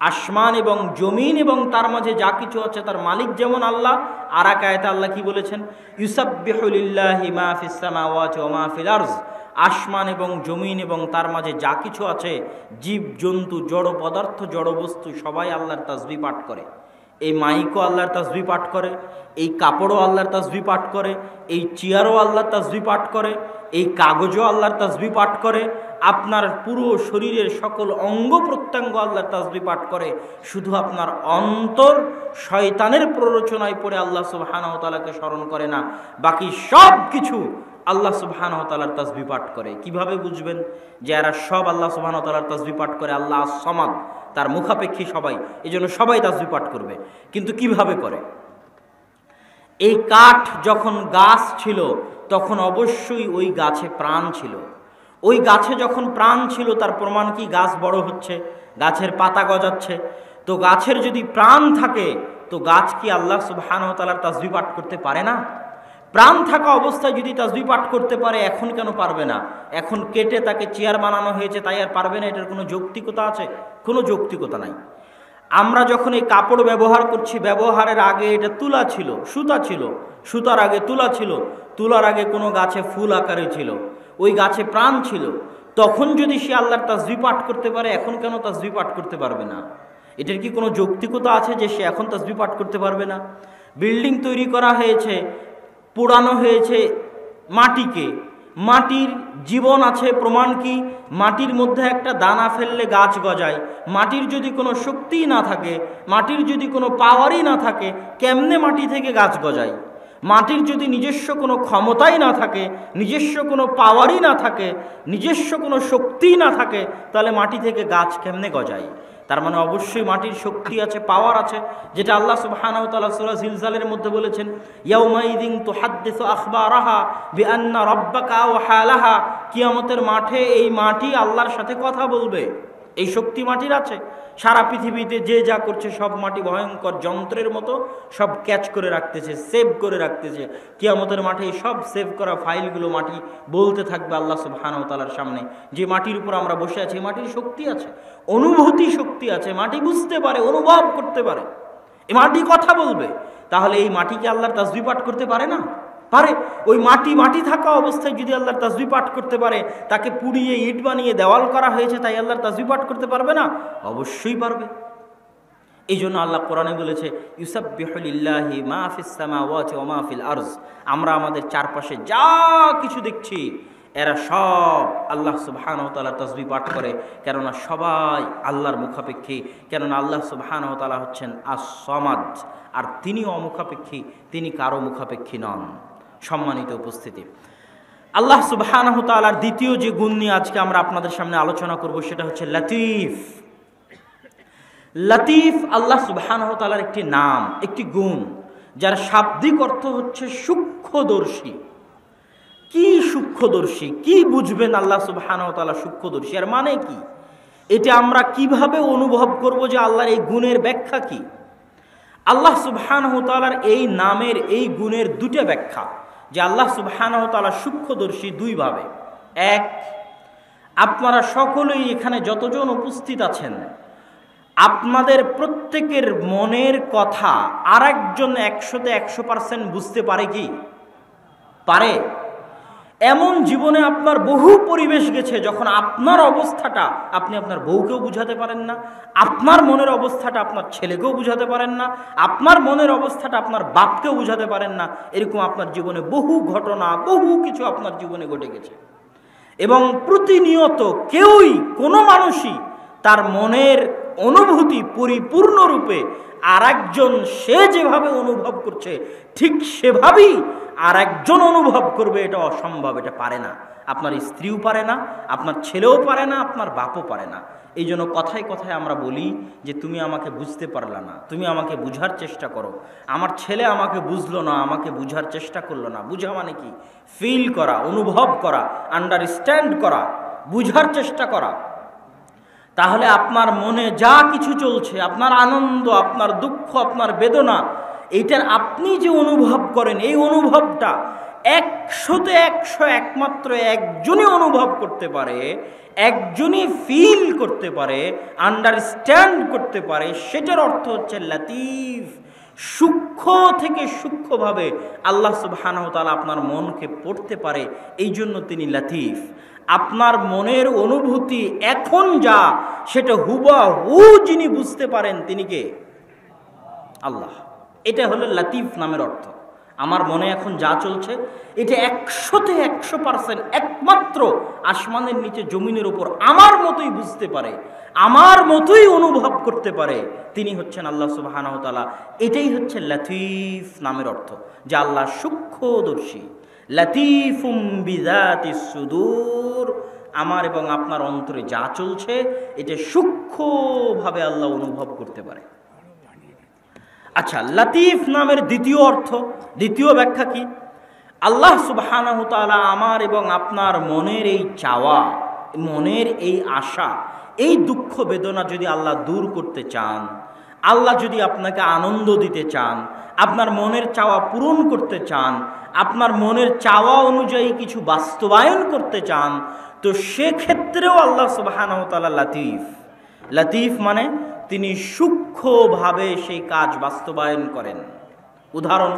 আসমান এবং জমিন এবং তার মাঝে যা কিছু আছে তার মালিক যেমন আল্লাহ। আর এক আয়াতে আল্লাহ কি বলেছেন? ইউসাব্বিহু লিল্লাহি মা ফিস সামাওয়াতি ওয়া মা ফিল আরজ। আসমান এবং জমিন এবং তার মাঝে যা কিছু আছে, জীব জন্তু, জড় পদার্থ, জড় বস্তু, সবাই আল্লাহর তাসবিহ পাঠ করে। এই মাইকও আল্লাহর তাসবিহ পাঠ করে, এই কাপড়ও আল্লাহর তাসবিহ পাঠ করে, এই চেয়ারও আল্লাহর তাসবিহ পাঠ করে, এই কাগজও আল্লাহর তাসবিহ পাঠ করে, আপনার পুরো শরীরের সকল অঙ্গ প্রত্যঙ্গ আল্লাহর তাসবিহ পাঠ করে। শুধু আপনার অন্তর শয়তানের প্ররোচনায় পড়ে আল্লাহ সুবহানাহু ওয়া তাআলাকে স্মরণ করে না, বাকি সব কিছু আল্লাহ সুবহানাহু ওয়া তাআলার তাসবিহ পাঠ করে। কিভাবে বুঝবেন যে এরা সব আল্লাহ সুবহানাহু ওয়া তাআলার তাসবিহ পাঠ করে? আল্লাহ আস-সামাদ, তার মুখাপেক্ষী সবাই, এই জন্য সবাই তাসবিহ পাঠ করবে। কিন্তু কিভাবে করে? এই কাঠ যখন গাছ ছিল তখন অবশ্যই ওই গাছে প্রাণ ছিল। ওই গাছে যখন প্রাণ ছিল তার প্রমাণ কি? গাছ বড় হচ্ছে, গাছের পাতা গজাচ্ছে। তো গাছের যদি প্রাণ থাকে তো গাছ কি আল্লাহ সুবহানাহু ওয়া তাআলার তাসবিহ পাঠ করতে পারে না? প্রাণ থাকা অবস্থায় যদি তাসবিহ পাঠ করতে পারে, এখন কেন পারবে না? এখন কেটে তাকে চেয়ার বানানো হয়েছে তাই আর পারবে না? এটার কোনো যৌক্তিকতা আছে? কোনো যৌক্তিকতা নাই। আমরা যখন এই কাপড় ব্যবহার করছি, ব্যবহারের আগে এটা তুলা ছিল, সুতা ছিল, সুতার আগে তুলা ছিল, তুলার আগে কোনো গাছে ফুল আকারে ছিল, ওই গাছে প্রাণ ছিল। তখন যদি সে আল্লাহর তাসবিহ পাঠ করতে পারে, এখন কেন তাসবিহ পাঠ করতে পারবে না? এটার কি কোনো যৌক্তিকতা আছে যে সে এখন তাসবিহ পাঠ করতে পারবে না? বিল্ডিং তৈরি করা হয়েছে, পোড়ানো হয়েছে মাটিকে, মাটির জীবন আছে। প্রমাণ কি? মাটির মধ্যে একটা দানা ফেললে গাছ গজায়। মাটির যদি কোনো শক্তিই না থাকে, মাটির যদি কোনো পাওয়ারই না থাকে, কেমনে মাটি থেকে গাছ গজায়? মাটির যদি নিজস্ব কোনো ক্ষমতাই না থাকে, নিজস্ব কোনো পাওয়ারই না থাকে, নিজস্ব কোনো শক্তিই না থাকে, তাহলে মাটি থেকে গাছ কেমনে গজায়? তার মানে অবশ্যই মাটির শক্তি আছে, পাওয়ার আছে, যেটা আল্লাহ সুবহানাহু ওয়া তাআলা সূরা জিলজালের মধ্যে বলেছেন, ইয়াউমাইযিন তুহাদ্দিসু আখবারাহা বিআন্না রাব্বাকা আওহা লাহা। কিয়ামতের মাঠে এই মাটি আল্লাহর সাথে কথা বলবে। এই শক্তি মাটির আছে। সারা পৃথিবীতে যে যা করছে সব মাটি ভয়ঙ্কর যন্ত্রের মতো সব ক্যাচ করে রাখতেছে, সেভ করে রাখতেছে। কিয়ামতের মাঠে এই সব সেভ করা ফাইলগুলো মাটি বলতে থাকবে আল্লাহ সুবহানাহু ওয়া তাআলার সামনে, যে মাটির উপর আমরা বসে আছি, মাটির শক্তি আছে, অনুভূতি শক্তি আছে, মাটি বুঝতে পারে, অনুভব করতে পারে, এই মাটি কথা বলবে। তাহলে এই মাটিকে আল্লাহর তাসবিহ পাঠ করতে পারে না? পারে। ওই মাটি থাকা অবস্থায় যদি আল্লাহর তাসবিহ পাঠ করতে পারে, তাকে পুড়িয়ে ইট বানিয়ে দেওয়াল করা হয়েছে তাই আল্লাহর তাসবিহ পাঠ করতে পারবে না? অবশ্যই পারবে। এই জন্য আল্লাহ কোরআনে বলেছে, ইউসাব্বিহু লিল্লাহি মা ফিস সামাওয়াতি ওয়া মা ফিল আরজ। আমরা আমাদের চারপাশে যা কিছু দেখছি এরা সব আল্লাহ সুবহানাহু ওয়া তাআলার তাসবিহ পাঠ করে, কেননা সবাই আল্লাহর মুখাপেক্ষী। কেননা আল্লাহ সুবহানাহু ওয়া তাআলা হচ্ছেন আস-সামাদ, আর তিনি অমুখাপেক্ষী, তিনি কারো মুখাপেক্ষী নন। সম্মানিত উপস্থিতি, আল্লাহ সুবহানাহু ওয়া তাআলার দ্বিতীয় যে গুণ নিয়ে আজকে আমরা আপনাদের সামনে আলোচনা করব সেটা হচ্ছে লতিফ। লতিফ আল্লাহ সুবহানাহু ওয়া তাআলার একটি নাম, একটি গুণ, যার শাব্দিক অর্থ হচ্ছে সূক্ষ্মদর্শী। কি সূক্ষ্মদর্শী? কি বুঝবেন আল্লাহ সুবহানাহু ওয়া তাআলা সূক্ষ্মদর্শী? আর মানে কি? এটা আমরা কিভাবে অনুভব করব যে আল্লাহর এই গুণের ব্যাখ্যা কি? আল্লাহ সুবহানাহু ওয়া তাআলার এই নামের, এই গুণের দুটো ব্যাখ্যা, যে আল্লাহ সুবহানাহু ওয়া তাআলা সূক্ষ্মদর্শী দুইভাবে। এক, আপনারা সকলেই এখানে যতজন উপস্থিত আছেন, আপনাদের প্রত্যেকের মনের কথা আরেকজন 100% বুঝতে পারে কি? পারে। এমন জীবনে আপনার বহু পরিবেশ গেছে যখন আপনার অবস্থাটা আপনি আপনার বউকেও বুঝাতে পারেন না, আপনার মনের অবস্থাটা আপনার ছেলেকেও বুঝাতে পারেন না, আপনার মনের অবস্থাটা আপনার বাপকেও বুঝাতে পারেন না। এরকম আপনার জীবনে বহু ঘটনা, বহু কিছু আপনার জীবনে ঘটে গেছে। এবং প্রতিনিয়ত কেউই, কোনো মানুষই তার মনের অনুভূতি পরিপূর্ণরূপে আরেকজন সে যেভাবে অনুভব করছে ঠিক সেভাবেই আরেকজন অনুভব করবে, এটা অসম্ভব, এটা পারে না। আপনার স্ত্রীও পারে না, আপনার ছেলেও পারে না, আপনার বাপও পারে না। এই জন্য কথায় কথায় আমরা বলি যে তুমি আমাকে বুঝতে পারলা না, তুমি আমাকে বুঝার চেষ্টা করো। আমার ছেলে আমাকে বুঝলো না, আমাকে বুঝার চেষ্টা করলো না। বুঝা মানে কি? ফিল করা, অনুভব করা, আন্ডারস্ট্যান্ড করা, বুঝার চেষ্টা করা। তাহলে আপনার মনে যা কিছু চলছে, আপনার আনন্দ, আপনার দুঃখ, আপনার বেদনা, এইটার আপনি যে অনুভব করেন, এই অনুভবটা 1 100-তে 100 একমাত্র একজনই অনুভব করতে পারে, একজনই ফিল করতে পারে, আন্ডারস্ট্যান্ড করতে পারে, সেটার অর্থ হচ্ছে লতিফ। সূক্ষ্ম থেকে সূক্ষ্মভাবে আল্লাহ সুবহানাহু ওয়া তাআলা আপনার মনকে পড়তে পারে, এই জন্য তিনি লতিফ। আপনার মনের অনুভূতি এখন যা, সেটা হুবহু যিনি বুঝতে পারেন তিনি কে? আল্লাহ। এটা হলো লতিফ নামের অর্থ। আমার মনে এখন যা চলছে এটা 100-তে 100% একমাত্র আসমানের নিচে জমিনের উপর আমার মতোই বুঝতে পারে, আমার মতোই অনুভব করতে পারে, তিনি হচ্ছেন আল্লাহ সুবহানাহু ওয়া তাআলা। এটাই হচ্ছে লতিফ নামের অর্থ, যে আল্লাহ সূক্ষ্মদর্শী। লতিফুম বিযাতিস সুদূর, আমার এবং আপনার অন্তরে যা চলছে এটা সূক্ষ্মভাবে আল্লাহ অনুভব করতে পারে। আচ্ছা, লতিফ নামের দ্বিতীয় অর্থ, দ্বিতীয় ব্যাখ্যা কি? আল্লাহ সুবহানাহু ওয়া তাআলা আমার এবং আপনার মনের এই চাওয়া, মনের এই আশা, এই দুঃখ বেদনা যদি আল্লাহ দূর করতে চান, আল্লাহ যদি আপনাকে আনন্দ দিতে চান, আপনার মনের চাওয়া পূরণ করতে চান, আপনার মনের চাওয়া অনুযায়ী কিছু বাস্তবায়ন করতে চান, তো সেক্ষেত্রেও আল্লাহ সুবহানাহু ওয়া তাআলা লতিফ। লতিফ মানে তিনি সূক্ষ্মভাবে সেই কাজ বাস্তবায়ন করেন। উদাহরণ,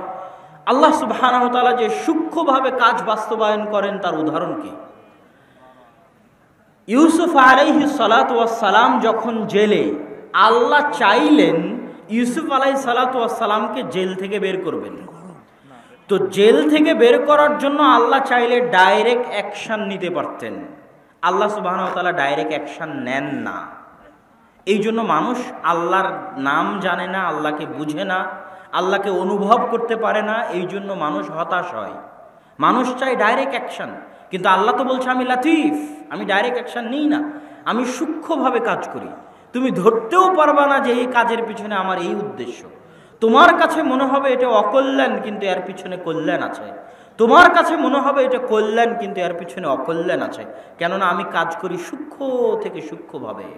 আল্লাহ সুবহানাহু ওয়া তাআলা যে সূক্ষ্মভাবে কাজ বাস্তবায়ন করেন তার উদাহরণ কি? ইউসুফ আলাইহিস সালাতু ওয়াস সালাম যখন জেলে, আল্লাহ চাইলেন ইউসুফ আলাইহিস সালাতু ওয়াস সালামকে জেল থেকে বের করবেন। তো জেল থেকে বের করার জন্য আল্লাহ চাইলে ডাইরেক্ট অ্যাকশন নিতে পারতেন। আল্লাহ সুবহানাহু ওয়া তাআলা ডাইরেক্ট অ্যাকশন নেন না। এই জন্য মানুষ আল্লাহর নাম জানে না, আল্লাহকে বুঝে না, আল্লাহকে অনুভব করতে পারে না, এই জন্য মানুষ হতাশ হয়। মানুষ চায় ডাইরেক্ট অ্যাকশন, কিন্তু আল্লাহ তো বলছে আমি লতিফ, আমি ডাইরেক্ট অ্যাকশন নিই না, আমি সূক্ষ্মভাবে কাজ করি। তুমি ধরতেও পারবা না যে এই কাজের পিছনে আমার এই উদ্দেশ্য। তোমার কাছে মনে হবে এটা অকল্যাণ, কিন্তু এর পিছনে কল্যাণ আছে। তোমার কাছে মনে হবে এটা কল্যাণ, কিন্তু এর পিছনে অকল্যাণ আছে, কেননা আমি কাজ করি সূক্ষ্ম থেকে সূক্ষ্মভাবে।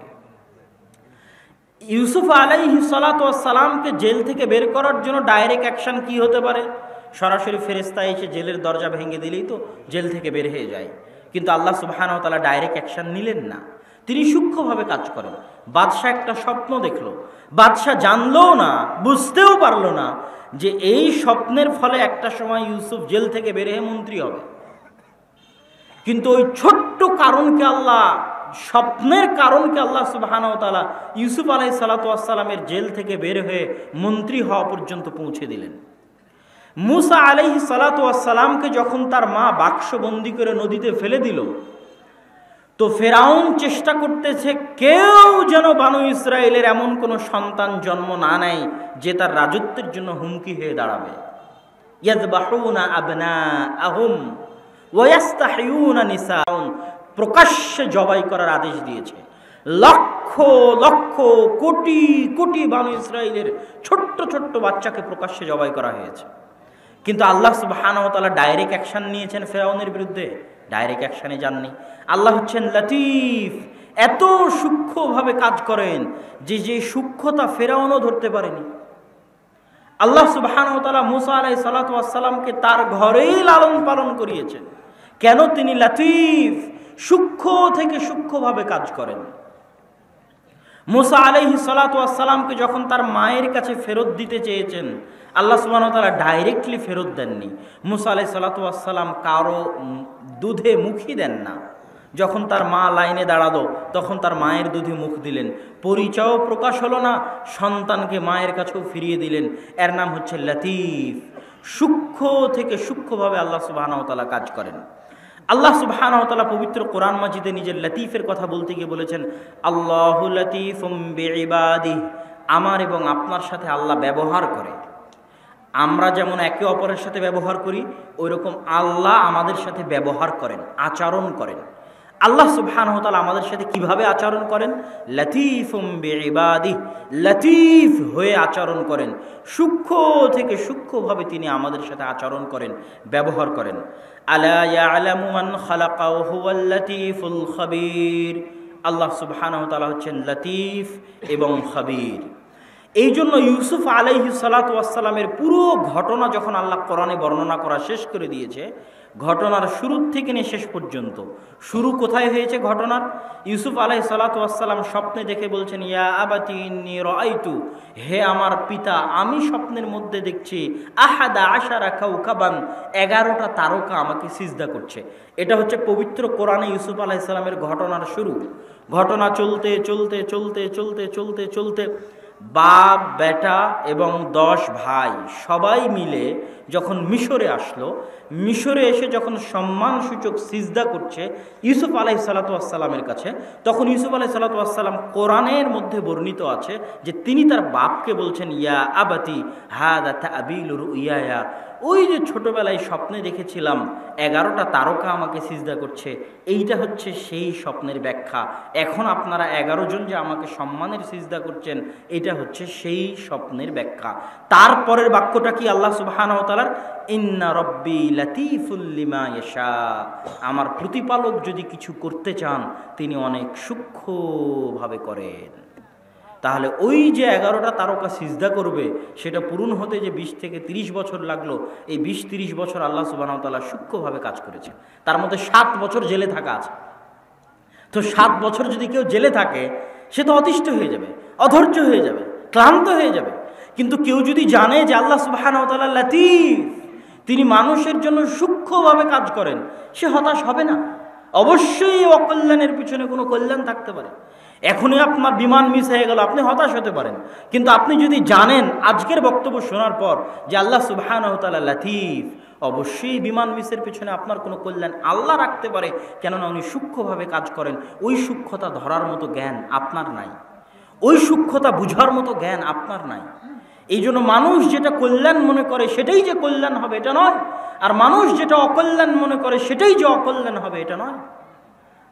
ইউসুফ আলাইহিস সালাতু ওয়াস সালামকে জেল থেকে বের করার জন্য ডাইরেক্ট অ্যাকশন কি হতে পারে? সরাসরি ফেরেশতা এসে জেলের দরজা ভেঙে দিলেই তো জেল থেকে বের হয়ে যায়। কিন্তু আল্লাহ সুবহানাহু ওয়া তাআলা ডাইরেক্ট অ্যাকশন নিলেন না, তিনি সূক্ষ্মভাবে কাজ করেন। বাদশাহ একটা স্বপ্ন দেখলো, বাদশাহ জানলো না, বুঝতেও পারলো না যে এই স্বপ্নের ফলে একটা সময় ইউসুফ জেল থেকে বের হয়ে মন্ত্রী হবে। কিন্তু ওই ছোট্ট কারণকে আল্লাহ, স্বপ্নের কারণকে আল্লাহ সুবহানাহু ওয়া তাআলা ইউসুফ আলাইহিস সালাতু ওয়াস সালামের জেল থেকে বের হয়ে মন্ত্রী হওয়া পর্যন্ত পৌঁছে দিলেন। মুসা আলাইহিস সালাতু ওয়াস সালামকে যখন তার মা বাক্সবন্দি করে নদীতে ফেলে দিল, তো ফেরাউন চেষ্টা করতেছে কেউ যেন বানু ইসরায়েলের এমন কোনো সন্তান জন্ম না নেয় যে তার রাজত্বের জন্য হুমকি হয়ে দাঁড়াবে। ইয়াযবাহুনা আবনাআহুম ওয়া ইস্তাহয়ুনা নিসাআহুম, প্রকাশ্যে জবাই করার আদেশ দিয়েছে। লক্ষ লক্ষ কোটি কোটি বানু ইসরায়েলের ছোট্ট ছোট্ট বাচ্চাকে প্রকাশ্যে জবাই করা হয়েছে। কিন্তু আল্লাহ সুবহানাহু ওয়া তাআলা ডাইরেক্ট অ্যাকশন নিয়েছেন ফেরাউনের বিরুদ্ধে? ডাইরেক্ট অ্যাকশনে যাননি। আল্লাহ হচ্ছেন লতিফ, এত সূক্ষ্মভাবে কাজ করেন যে যে সূক্ষ্মতা ফেরাউনও ধরতে পারেনি। আল্লাহ সুবহানাহু ওয়া তাআলা মুসা আলাইহিস সালাতু ওয়াস সালামকে তার ঘরেই লালন পালন করিয়েছেন। কেন? তিনি লতিফ, সূক্ষ্ম থেকে সূক্ষ্মভাবে কাজ করেন। মুসা আলাইহিস সালাতু ওয়াস সালামকে যখন তার মায়ের কাছে ফেরত দিতে চেয়েছেন, আল্লাহ সুবহানাহু ওয়া তাআলা ডাইরেক্টলি ফেরত দেননি। মুসা আলাইহিস সালাতু ওয়াস সালাম কারো দুধে মুখই দেন না। যখন তার মা লাইনে দাঁড়ালো তখন তার মায়ের দুধে মুখ দিলেন, পরিচয়ও প্রকাশ হলো না, সন্তানকে মায়ের কাছেও ফিরিয়ে দিলেন। এর নাম হচ্ছে লতিফ। সূক্ষ্ম থেকে সূক্ষ্মভাবে আল্লাহ সুবহানাহু ওয়া তাআলা কাজ করেন। আল্লাহ সুবহানাহু ওয়া তাআলা পবিত্র কোরআন মাজিদে নিজের লতিফের কথা বলতে গিয়ে বলেছেন, আল্লাহু লতিফুম বিইবাদিহি, আমার এবং আপনার সাথে আল্লাহ ব্যবহার করে। আমরা যেমন একে অপরের সাথে ব্যবহার করি, ওইরকম আল্লাহ আমাদের সাথে ব্যবহার করেন, আচরণ করেন। আল্লাহ সুবহানাহু ওয়া তাআলা আমাদের সাথে কিভাবে আচরণ করেন? লতিফুম বিইবাদিহি, লতিফ হয়ে আচরণ করেন। সূক্ষ্ম থেকে সূক্ষ্মভাবে তিনি আমাদের সাথে আচরণ করেন, ব্যবহার করেন। আলা ইয়ালামু মান খালাকা ওয়া হুয়াল লতিফুল খাবীর। আল্লাহ সুবহানাহু ওয়া তাআলা হচ্ছেন লতিফ এবং খাবীর। এই জন্য ইউসুফ আলাইহিস সালাতু ওয়াস সালামের পুরো ঘটনা যখন আল্লাহ কোরআনে বর্ণনা করা শেষ করে দিয়েছে, ঘটনার শুরু থেকে নিয়ে শেষ পর্যন্ত, শুরু কোথায় হয়েছে ঘটনার? ইউসুফ আলাইহিস সালাতু ওয়াস সালাম স্বপ্নে দেখে বলছেন, ইয়া আবাতি ইন্নী রাআইতু, হে আমার পিতা, আমি স্বপ্নের মধ্যে দেখছি আহাদা আশারা কাওকাবান, 11টা তারকা আমাকে সিজদা করছে। এটা হচ্ছে পবিত্র কোরআনে ইউসুফ আলাইহিস সালামের ঘটনার শুরু। ঘটনা চলতে চলতে চলতে চলতে চলতে চলতে বাপ, বেটা এবং 10 ভাই সবাই মিলে যখন মিশরে আসলো, মিশরে এসে যখন সম্মানসূচক সিজদা করছে ইউসুফ আলাইহিস সালাতু ওয়াস সালামের কাছে, তখন ইউসুফ আলাইহিস সালাতু ওয়াস সালাম, কোরআনের মধ্যে বর্ণিত আছে যে তিনি তার বাপকে বলছেন, ইয়া আবাতি হাদা তাবিলু রুইয়া, ওই যে ছোটবেলায় স্বপ্নে দেখেছিলাম 11টা তারকা আমাকে সিজদা করছে, এইটা হচ্ছে সেই স্বপ্নের ব্যাখ্যা। এখন আপনারা 11 জন যে আমাকে সম্মানের সিজদা করছেন, এটা হচ্ছে সেই স্বপ্নের ব্যাখ্যা। তারপরের বাক্যটা কি আল্লাহ সুবহানাহু ওয়া তাআলার? ইন্না রব্বি লাতীফুল লিমা ইয়াশা, আমার প্রতিপালক যদি কিছু করতে চান তিনি অনেক সূক্ষ্মভাবে করেন। তাহলে ওই যে 11টা তারকা সিজদা করবে, সেটা পূরণ হতে যে 20 থেকে 30 বছর লাগলো, এই 20-30 বছর আল্লাহ সুবহানাহু ওয়া তাআলা সূক্ষ্মভাবে কাজ করেছে। তার মধ্যে 7 বছর জেলে থাকা আছে। তো 7 বছর যদি কেউ জেলে থাকে, সে তো অতিষ্ঠ হয়ে যাবে, অধৈর্য হয়ে যাবে, ক্লান্ত হয়ে যাবে। কিন্তু কেউ যদি জানে যে আল্লাহ সুবহানাহু ওয়া তাআলা লাতীফ, তিনি মানুষের জন্য সূক্ষ্মভাবে কাজ করেন, সে হতাশ হবে না। অবশ্যই অকল্যাণের পিছনে কোনো কল্যাণ থাকতে পারে। এখনই আপনার বিমান মিস হয়ে গেল, আপনি হতাশ হতে পারেন। কিন্তু আপনি যদি জানেন আজকের বক্তব্য শোনার পর যে আল্লাহ সুবহানাহু ওয়া তাআলা লাতীফ, অবশ্যই বিমান মিসের পিছনে আপনার কোনো কল্যাণ আল্লাহ রাখতে পারে, কেননা উনি সূক্ষ্মভাবে কাজ করেন। ওই সূক্ষ্মতা ধরার মতো জ্ঞান আপনার নাই, ওই সূক্ষ্মতা বুঝার মতো জ্ঞান আপনার নাই। এই জন্য মানুষ যেটা কল্যাণ মনে করে সেটাই যে কল্যাণ হবে এটা নয়, আর মানুষ যেটা অকল্যাণ মনে করে সেটাই যে অকল্যাণ হবে এটা নয়।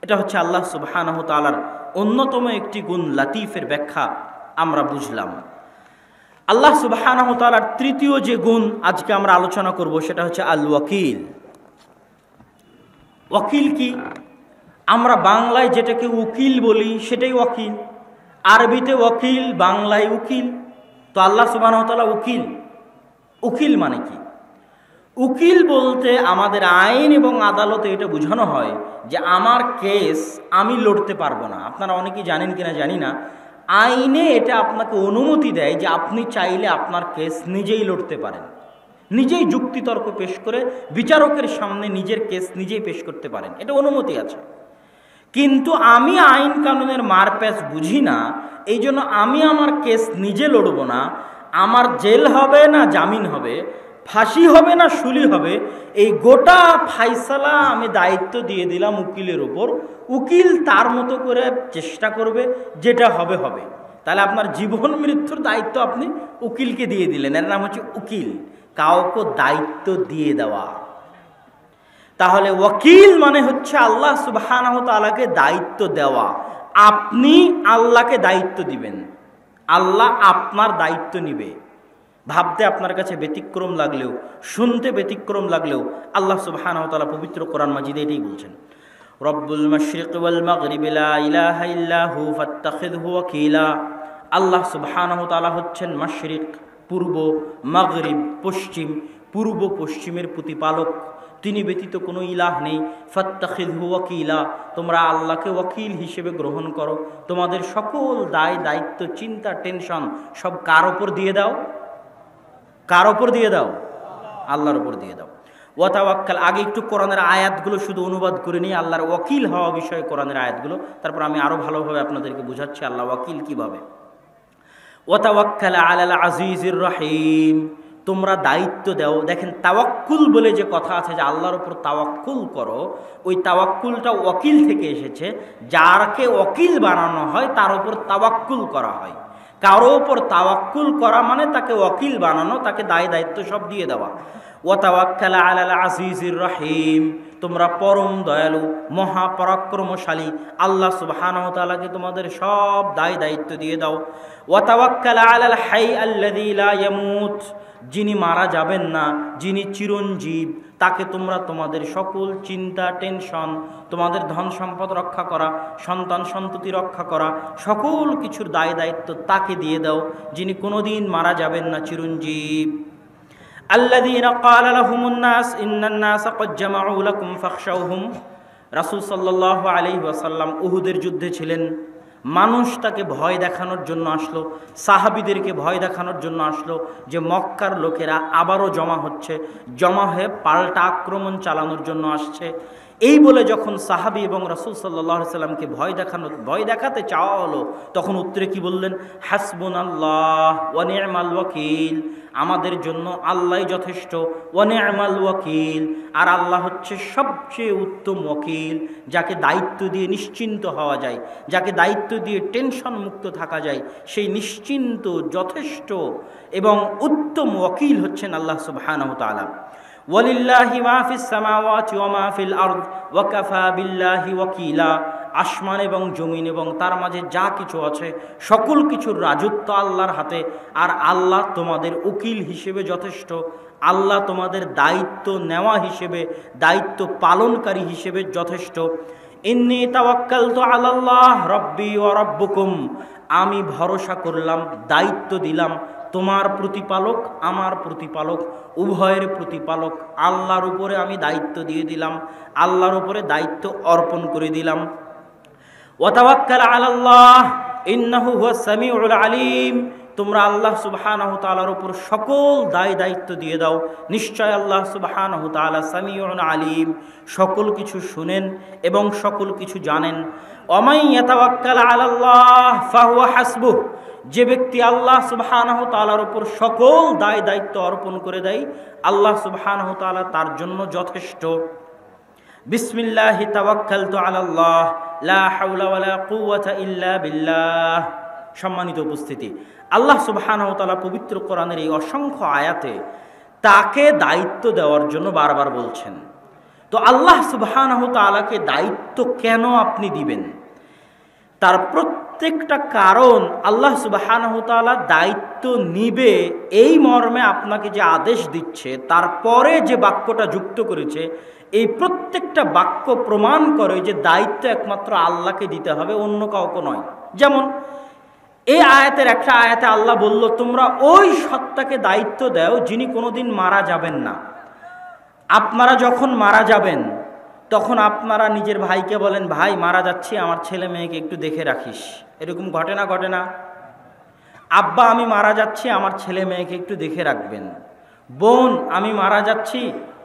এটা হচ্ছে আল্লাহ সুবহানাহু ওয়া তাআলার অন্যতম একটি গুণ, লাতীফের ব্যাখ্যা আমরা বুঝলাম। আল্লাহ সুবহানাহু ওয়া তাআলার তৃতীয় যে গুণ আজকে আমরা আলোচনা করব সেটা হচ্ছে আল ওয়াকিল। ওয়াকিল কি? আমরা বাংলায় যেটাকে উকিল বলি সেটাই ওয়াকিল, আরবিতে ওয়াকিল, বাংলায় উকিল। তো আল্লাহ সুবহানাহু ওয়া তাআলা উকিল। উকিল মানে কি? উকিল বলতে আমাদের আইন এবং আদালতে এটা বোঝানো হয় যে আমার কেস আমি লড়তে পারবো না। আপনারা অনেকেই জানেন কিনা জানি না, আইনে এটা আপনাকে অনুমতি দেয় যে আপনি চাইলে আপনার কেস নিজেই লড়তে পারেন, নিজেই যুক্তিতর্ক পেশ করে বিচারকের সামনে নিজের কেস নিজেই পেশ করতে পারেন, এটা অনুমতি আছে। কিন্তু আমি আইন কানুনের মারপ্যাচ বুঝি না, এই জন্য আমি আমার কেস নিজে লড়ব না। আমার জেল হবে না জামিন হবে, ফাঁসি হবে না শুলি হবে, এই গোটা ফাইসালা আমি দায়িত্ব দিয়ে দিলাম উকিলের ওপর। উকিল তার মতো করে চেষ্টা করবে, যেটা হবে হবে। তাহলে আপনার জীবন মৃত্যুর দায়িত্ব আপনি উকিলকে দিয়ে দিলেন, এর নাম হচ্ছে উকিল, কাউকে দায়িত্ব দিয়ে দেওয়া। তাহলে ওয়াকিল মানে হচ্ছে আল্লাহ সুবহানাহু ওয়া তাআলাকে দায়িত্ব দেওয়া। আপনি আল্লাহকে দায়িত্ব দিবেন, আল্লাহ আপনার দায়িত্ব নিবে। ভাবতে আপনার কাছে ব্যতিক্রম লাগলেও, শুনতে ব্যতিক্রম লাগলেও, আল্লাহ সুবহানাহু ওয়া তাআলা পবিত্র কোরআন মাজিদে এটাই বলছেন, রব্বুল মাশরিক ওয়াল মাগরিব লা ইলাহা ইল্লা হু ফাত্তাখিযহু ওয়াকিলা। আল্লাহ সুবহানাহু ওয়া তাআলা হচ্ছেন মাশরিক পূর্ব, মাগরিব পশ্চিম, পূর্ব পশ্চিমের প্রতিপালক, তিনি ব্যতীত কোনো ইলাহ নেই। ফাত্তাখিযহু ওয়াকিলা, তোমরা আল্লাহকে ওয়াকিল হিসেবে গ্রহণ করো। তোমাদের সকল দায় দায়িত্ব, চিন্তা, টেনশন সব কার ওপর দিয়ে দাও? কার ওপর দিয়ে দাও? আল্লাহর ওপর দিয়ে দাও। ওয়া তাওয়াক্কাল। আগে একটু কোরআনের আয়াতগুলো শুধু অনুবাদ করে নিই, আল্লাহর ওয়াকিল হওয়া বিষয়ে কোরআনের আয়াতগুলো, তারপর আমি আরো ভালোভাবে আপনাদেরকে বোঝাচ্ছি আল্লাহ ওয়াকিল কিভাবে। ওয়া তাওয়াক্কাল আলাল আজিজির রহিম, তোমরা দায়িত্ব দাও। দেখেন, তাওয়াক্কুল বলে যে কথা আছে যে আল্লাহর উপর তাওয়াক্কুল করো, ওই তাওয়াক্কুলটা ওয়াকিল থেকে এসেছে। যারকে ওয়াকিল বানানো হয় তার উপর তাওয়াক্কুল করা হয়। কারো ওপর তাওয়াক্কুল করা মানে তাকে ওয়াকিল বানানো, তাকে দায় দায়িত্ব সব দিয়ে দেওয়া। ওয়া তাওয়াক্কাল আলাল আজিজির রহিম, তোমরা পরম দয়ালু মহাপরাক্রমশালী আল্লাহ সুবহানাহু ওয়া তাআলাকে তোমাদের সব দায় দায়িত্ব দিয়ে দাও। ওয়া তাওয়াক্কাল আলাল হাই আল্লাযী লা ইয়ামুত, যিনি মারা যাবেন না, যিনি চিরঞ্জীব, তাকে তোমরা তোমাদের সকল চিন্তা, টেনশন, তোমাদের ধন সম্পদ রক্ষা করা, সন্তান সন্ততি রক্ষা করা, সকল কিছুর দায় দায়িত্ব তাকে দিয়ে দাও, যিনি কোনোদিন মারা যাবেন না, চিরঞ্জীব। আল্লাযীনা ক্বালা লাহুমুন নাস ইন্নান নাসা ক্বাদ জামাউ লাকুম ফাখশাউহুম। রাসূল সাল্লাল্লাহু আলাইহি ওয়াসাল্লাম উহুদের যুদ্ধে ছিলেন। মানুষ তাকে ভয় দেখানোর জন্য আসলো, সাহাবীদেরকে ভয় দেখানোর জন্য আসলো যে মক্কার লোকেরা আবারও জমা হচ্ছে, জমা হয়ে পাল্টা আক্রমণ চালানোর জন্য আসছে। এই বলে যখন সাহাবী এবং রাসূল সাল্লাল্লাহু আলাইহি সাল্লামকে ভয় দেখাতে চাওয়া হলো, তখন উত্তরে কি বললেন? হাসবুনাল্লাহ ওয়া নি'মাল ওয়াকিল। আমাদের জন্য আল্লাহই যথেষ্ট, ওয়া নি'মাল ওয়াকিল। আর আল্লাহ হচ্ছে সবচেয়ে উত্তম ওয়াকিল, যাকে দায়িত্ব দিয়ে নিশ্চিন্ত হওয়া যায়, যাকে দায়িত্ব দিয়ে টেনশন মুক্ত থাকা যায়, সেই নিশ্চিন্ত, যথেষ্ট এবং উত্তম ওয়াকিল হচ্ছেন আল্লাহ সুবহানাহু ওয়া তাআলা। ওয়ালিল্লাহি মা ফিস সামাওয়াতি ওয়া মা ফিল আরদ ওয়া কাফা বিল্লাহি ওয়াকিলা। আসমান এবং জমিন এবং তার মাঝে যা কিছু আছে সকল কিছুর রাজত্ব আল্লাহর হাতে, আর আল্লাহ তোমাদের উকিল হিসেবে যথেষ্ট। আল্লাহ তোমাদের দায়িত্ব নেওয়া হিসেবে, দায়িত্ব পালনকারী হিসেবে যথেষ্ট। ইন্নী তাওয়াক্কালতু আলাল্লাহ রাব্বি ওয়া রাব্বুকুম। আমি ভরসা করলাম, দায়িত্ব দিলাম তোমার প্রতিপালক, আমার প্রতিপালক, উভয়ের প্রতিপালক আল্লাহর উপরে আমি দায়িত্ব দিয়ে দিলাম, আল্লাহর উপরে দায়িত্ব অর্পণ করে দিলাম। ওয়া তাওয়াক্কাল আলাল্লাহ ইন্নাহু হুয়াস সামিউল আলিম। তোমরা আল্লাহ সুবহানাহু ওয়া তাআলার উপর সকল দায়িত্ব দিয়ে দাও, নিশ্চয় আল্লাহ সুবহানাহু ওয়া তাআলা সামিউন আলিম, সকল কিছু শুনেন এবং সকল কিছু জানেন। ওয়ামান ইয়াতাওয়াক্কাল আলাল্লাহ ফাহুয়া হাসবুহ। যে ব্যক্তি আল্লাহ সুবহানাহু ওয়া তাআলার উপর সকল দায়িত্ব অর্পণ করে দেয়, আল্লাহ সুবহানাহু ওয়া তাআলা তার জন্য যথেষ্ট। বিসমিল্লাহি তাওয়াক্কালতু আলাল্লাহ লা হাওলা ওয়ালা কুওয়াতা ইল্লা বিল্লাহ। সম্মানিত উপস্থিতি, আল্লাহ সুবহানাহু ওয়া তাআলা পবিত্র কোরআনের এই অসংখ্য আয়াতে তাকে দায়িত্ব দেওয়ার জন্য বারবার বলছেন। তো আল্লাহ সুবহানাহু ওয়া তাআলাকে দায়িত্ব কেন আপনি দিবেন? তার প্রত্যেকটা কারণ আল্লাহ সুবহানাহু ওয়া তাআলা দায়িত্ব নিবে এই মর্মে আপনাকে যে আদেশ দিচ্ছে, তারপরে যে বাক্যটা যুক্ত করেছে, এই প্রত্যেকটা বাক্য প্রমাণ করে যে দায়িত্ব একমাত্র আল্লাহকে দিতে হবে, অন্য কাউকে নয়। যেমন এই আয়াতের একটা আয়াতে আল্লাহ বলল, তোমরা ওই সত্তাকে দায়িত্ব দাও যিনি কোনোদিন মারা যাবেন না। আপনারা যখন মারা যাবেন তখন আপনারা নিজের ভাইকে বলেন, ভাই মারা যাচ্ছি, আমার ছেলে মেয়েকে একটু দেখে রাখিস। এরকম ঘটে না? আব্বা আমি মারা যাচ্ছি, আমার ছেলে মেয়েকে একটু দেখে রাখবেন। বোন আমি মারা যাচ্ছি,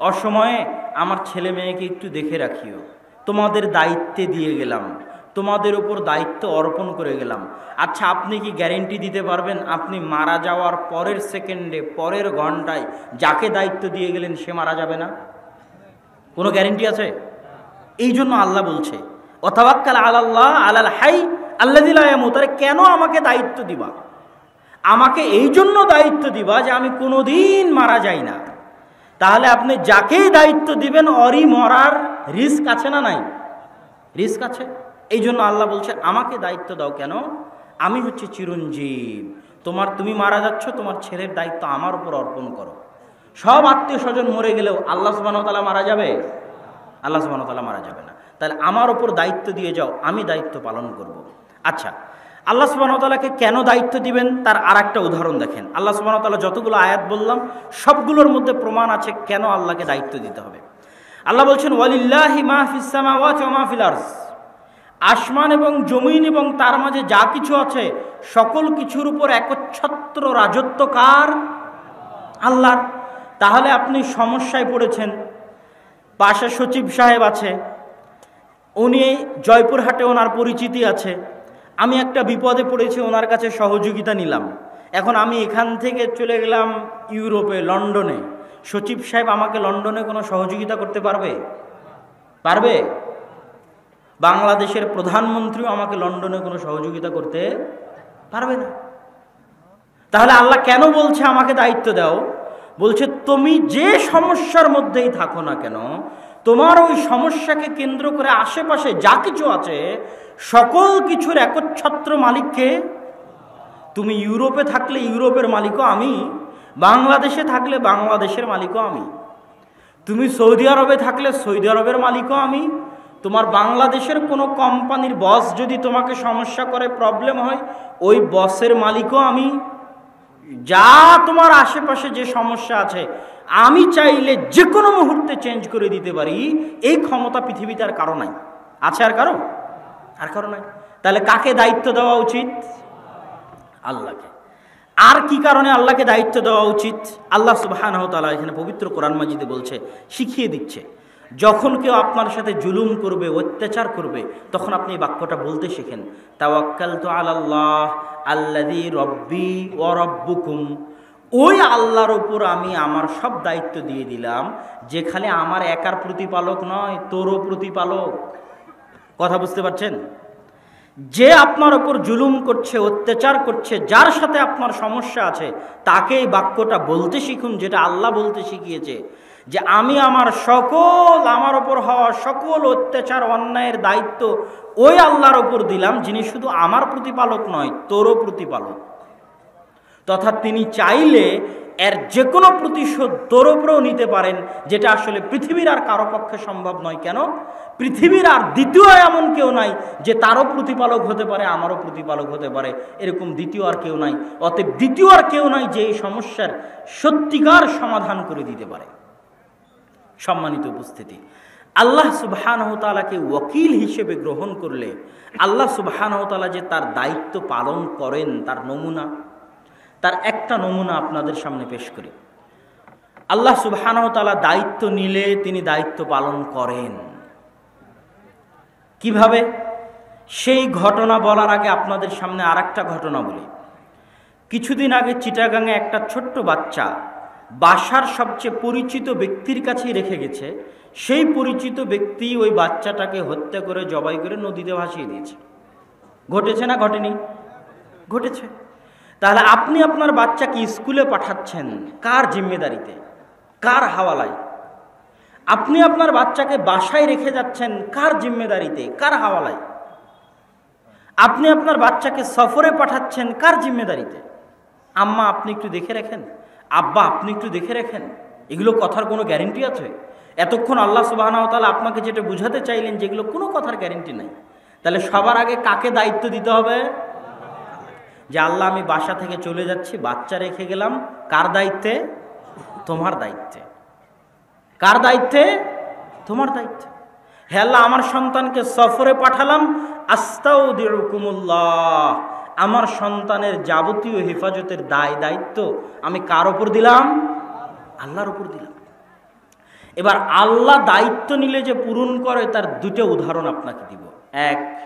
অসময়ে আমার ছেলে মেয়েকে একটু দেখে রাখিও। তোমাদের দায়িত্বে দিয়ে গেলাম, তোমাদের উপর দায়িত্ব অর্পণ করে গেলাম। আচ্ছা, আপনি কি গ্যারেন্টি দিতে পারবেন আপনি মারা যাওয়ার পরের সেকেন্ডে, পরের ঘন্টায় যাকে দায়িত্ব দিয়ে গেলেন সে মারা যাবে না? কোনো গ্যারেন্টি আছে? এই জন্য আল্লাহ বলছে ওয়া তাওয়াক্কাল আলাল্লাহ আলাল হাই আল্লাযী লা ইয়ামুত। কেন আমাকে দায়িত্ব দিবা? আমাকে এই জন্য দায়িত্ব দিবা যে আমি কোনোদিন মারা যাই না। তাহলে আপনি যাকেই দায়িত্ব দিবেন অরি মরার রিস্ক আছে না নাই? রিস্ক আছে। এই জন্য আল্লাহ বলছে আমাকে দায়িত্ব দাও। কেন? আমি হচ্ছে চিরঞ্জীব। তুমি মারা যাচ্ছ, তোমার ছেলের দায়িত্ব আমার উপর অর্পণ করো। সব আত্মীয় স্বজন মরে গেলেও আল্লাহ সুবহানাহু ওয়া তাআলা মারা যাবে? আল্লাহ সুবহানাহু ওয়া তাআলা মারা যাবে না। তাহলে আমার উপর দায়িত্ব দিয়ে যাও, আমি দায়িত্ব পালন করব। আচ্ছা, আল্লাহ সুবহানাহু ওয়া তাআলাকে কেন দায়িত্ব দিবেন তার আরেকটা উদাহরণ দেখেন। আল্লাহ সুবহানাহু ওয়া তাআলা যতগুলো আয়াত বললাম সবগুলোর মধ্যে প্রমাণ আছে কেন আল্লাহকে দায়িত্ব দিতে হবে। আল্লাহ বলছেন ওয়ালিল্লাহি মা ফিস সামাওয়াতি ওয়া মা ফিল আরজ। আসমান এবং জমিন এবং তার মাঝে যা কিছু আছে সকল কিছুর উপর একচ্ছত্র রাজত্ব কার? আল্লাহর। তাহলে আপনি সমস্যায় পড়েছেন, পাশে সচিব সাহেব আছে, উনি জয়পুরহাটে ওনার পরিচিতি আছে, আমি একটা বিপদে পড়েছি, ওনার কাছে সহযোগিতা নিলাম। এখন আমি এখান থেকে চলে গেলাম ইউরোপে, লন্ডনে। সচিব সাহেব আমাকে লন্ডনে কোনো সহযোগিতা করতে পারবে? বাংলাদেশের প্রধানমন্ত্রীও আমাকে লন্ডনে কোনো সহযোগিতা করতে পারবে না। তাহলে আল্লাহ কেন বলছে আমাকে দায়িত্ব দাও? বলছে তুমি যে সমস্যার মধ্যেই থাকো না কেন, তোমার ওই সমস্যাকে কেন্দ্র করে আশেপাশে যা কিছু আছে সকল কিছুর একচ্ছত্র মালিককে। তুমি ইউরোপে থাকলে ইউরোপের মালিকও আমি, বাংলাদেশে থাকলে বাংলাদেশের মালিকও আমি। তুমি সৌদি আরবে থাকলে সৌদি আরবের মালিকও আমি। তোমার বাংলাদেশের কোনো কোম্পানির বস যদি তোমাকে সমস্যা করে, প্রবলেম হয়, ওই বসের মালিকও আমি। যা তোমার আশেপাশে যে সমস্যা আছে আমি চাইলে যে কোনো মুহূর্তে চেঞ্জ করে দিতে পারি। এই ক্ষমতা পৃথিবীতে আর কারো নাই। আছে আর কারো? আর কারো নাই। তাহলে কাকে দায়িত্ব দেওয়া উচিত? আল্লাহকে। আর কি কারণে আল্লাহকে দায়িত্ব দেওয়া উচিত? আল্লাহ সুবহানাহু ওয়া তাআলা এখানে পবিত্র কোরআন মাজিদে বলছে, শিখিয়ে দিচ্ছে, যখন কেউ আপনার সাথে জুলুম করবে, অত্যাচার করবে, তখন আপনি এই বাক্যটা বলতে শেখেন, তাওয়াক্কালতু আলাল্লাহ আল্লাযী রব্বি ওয়া রব্বুকুম। ওই আল্লাহর উপর আমি আমার সব দায়িত্ব দিয়ে দিলাম, যেখানে আমার একার প্রতিপালক নয়, তোরও প্রতিপালক। কথা বুঝতে পারছেন? যে আপনার উপর জুলুম করছে, অত্যাচার করছে, যার সাথে আপনার সমস্যা আছে, তাকে এই বাক্যটা বলতে শিখুন, যেটা আল্লাহ বলতে শিখিয়েছে, যে আমি আমার আমার ওপর হওয়া সকল অত্যাচার অন্যায়ের দায়িত্ব ওই আল্লাহর ওপর দিলাম, যিনি শুধু আমার প্রতিপালক নয়, তোরও প্রতিপালক। তথা তিনি চাইলে এর যে কোনো প্রতিশোধ তোর ওপরেও নিতে পারেন, যেটা আসলে পৃথিবীর আর কারো পক্ষে সম্ভব নয়। কেন? পৃথিবীর আর দ্বিতীয় এমন কেউ নাই যে তারও প্রতিপালক হতে পারে, আমারও প্রতিপালক হতে পারে, এরকম দ্বিতীয় আর কেউ নাই। অতএব দ্বিতীয় আর কেউ নাই যে এই সমস্যার সত্যিকার সমাধান করে দিতে পারে। সম্মানিত উপস্থিতি, আল্লাহ সুবহানাহু ওয়া তাআলাকে ওয়াকিল হিসেবে গ্রহণ করলে আল্লাহ সুবহানাহু ওয়া তাআলা যে তার দায়িত্ব পালন করেন, তার নমুনা, তার একটা নমুনা আপনাদের সামনে পেশ করি। আল্লাহ সুবহানাহু ওয়া তাআলা দায়িত্ব নিলে তিনি দায়িত্ব পালন করেন। কিভাবে? সেই ঘটনা বলার আগে আপনাদের সামনে আরেকটা ঘটনা বলি। কিছুদিন আগে চিটাগাংয়ে একটা ছোট্ট বাচ্চা বাসার সবচেয়ে পরিচিত ব্যক্তির কাছেই রেখে গেছে। সেই পরিচিত ব্যক্তি ওই বাচ্চাটাকে হত্যা করে, জবাই করে নদীতে ভাসিয়ে দিয়েছে। ঘটেছে না ঘটেনি? ঘটেছে। তাহলে আপনি আপনার বাচ্চাকে স্কুলে পাঠাচ্ছেন কার জিম্মেদারিতে, কার হাওয়ালায়? আপনি আপনার বাচ্চাকে বাসায় রেখে যাচ্ছেন কার জিম্মেদারিতে, কার হাওয়ালায়? আপনি আপনার বাচ্চাকে সফরে পাঠাচ্ছেন কার জিম্মেদারিতে? আম্মা আপনি একটু দেখে রাখেন, আব্বা আপনি একটু দেখে রাখেন। এগুলো কথার কোনো গ্যারেন্টি আছে? এতক্ষণ আল্লাহ সুবহানাহু ওয়া তাআলা আপনাকে যেটা বুঝাতে চাইলেন, যেগুলো কোনো কথার গ্যারেন্টি নাই। তাহলে সবার আগে কাকে দায়িত্ব দিতে হবে? যে আল্লাহ আমি বাসা থেকে চলে যাচ্ছি, বাচ্চা রেখে গেলাম, কার দায়িত্বে? তোমার দায়িত্বে। কার দায়িত্বে? তোমার দায়িত্বে। হে আল্লাহ, আমার সন্তানকে সফরে পাঠালাম, আস্তাউদিউকুমুল্লাহ, আমার সন্তানের যাবতীয় হেফাজতের দায়িত্ব আমি কার ওপর দিলাম? আল্লাহর ওপর দিলাম। এবার আল্লাহ দায়িত্ব নিলে যে পূরণ করে, তার দুটো উদাহরণ আপনাকে দিব। এক,